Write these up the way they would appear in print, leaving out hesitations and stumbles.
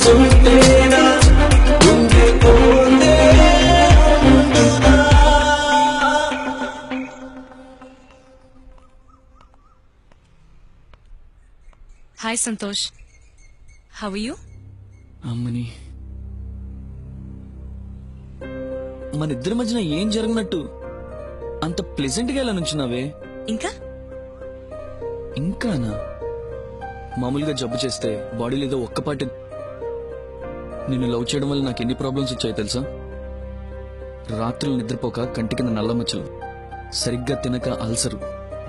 సుంటేనా గుండె పోతే ఉండునా. Hi Santosh, how are you? అమ్మని, మన ఇద్దరి మధ్యన ఏం జరిగినట్టు అంత ప్లెజెంట్ గా ఎలా నుంచున్నావే? ఇంకానా? మామూలుగా జబ్బు చేస్తే బాడీలో ఏదో ఒక్కపాటి. నిన్ను లవ్ చేయడం వల్ల నాకు ఎన్ని ప్రాబ్లమ్స్ వచ్చాయో తెలుసా? రాత్రులు నిద్రపోక కంటి కింద నల్ల మచ్చలు, సరిగ్గా తినక అల్సరు,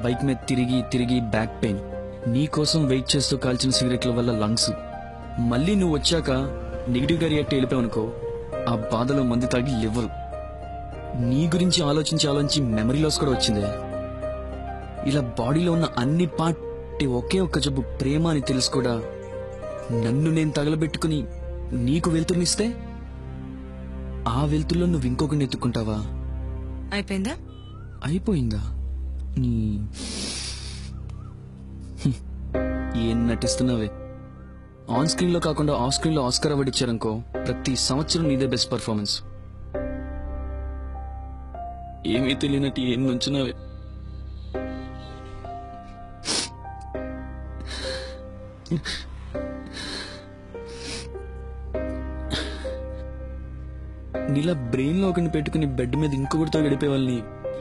బైక్ మీద తిరిగి తిరిగి బ్యాక్ పెయిన్, నీ కోసం వెయిట్ చేస్తూ కాల్చిన సిగరెట్ల వల్ల లంగ్స్. మళ్ళీ నువ్వు వచ్చాక నెగిటివ్ గా రియాక్ట్ వెళ్ళిపోయావనుకో, ఆ బాధలో మంది తాగి లివ్వరు. నీ గురించి ఆలోచించి ఆలోచించి మెమరీ లాస్ కూడా వచ్చిందే. ఇలా బాడీలో ఉన్న అన్ని పార్ట్ ఒకే ఒక్క జబ్బు ప్రేమ అని తెలుసు కూడా నన్ను నేను తగలబెట్టుకుని నీకు వెళ్తునిస్తే ఆ వెళ్తుల్లో నువ్వు ఇంకొకరిని ఎత్తుకుంటావా? అయిపోయిందా? అయిపోయిందా? ఏం నటిస్తున్నావే? ఆన్ స్క్రీన్ లో కాకుండా ఆఫ్ స్క్రీన్ లో ఆస్కార్ అవార్డు ఇచ్చారనుకో, ప్రతి సంవత్సరం నీదే బెస్ట్ పర్ఫార్మెన్స్. ఏమీ తెలియనట్టు ఏం నుంచున్నావే? నీలా బ్రెయిన్ లో ఒకరిని పెట్టుకుని బెడ్ మీద ఇంకొకటితో గడిపే వాళ్ళని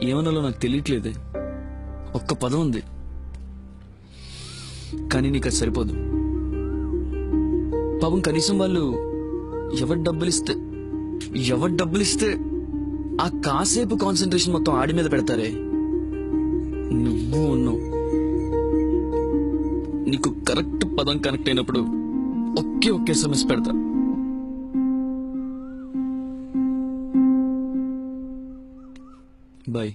ఏమనాలో నాకు తెలియట్లేదే. ఒక్క పదం ఉంది కానీ నీకు అది సరిపోదు. పాపం కనీసం వాళ్ళు ఎవరు డబ్బులు ఇస్తే ఆ కాసేపు కాన్సన్ట్రేషన్ మొత్తం ఆడి మీద పెడతారే. నువ్వు ఉన్నావు. నీకు కరెక్ట్ పదం కనెక్ట్ అయినప్పుడు ఒకే SMS పెడతా. బాయ్.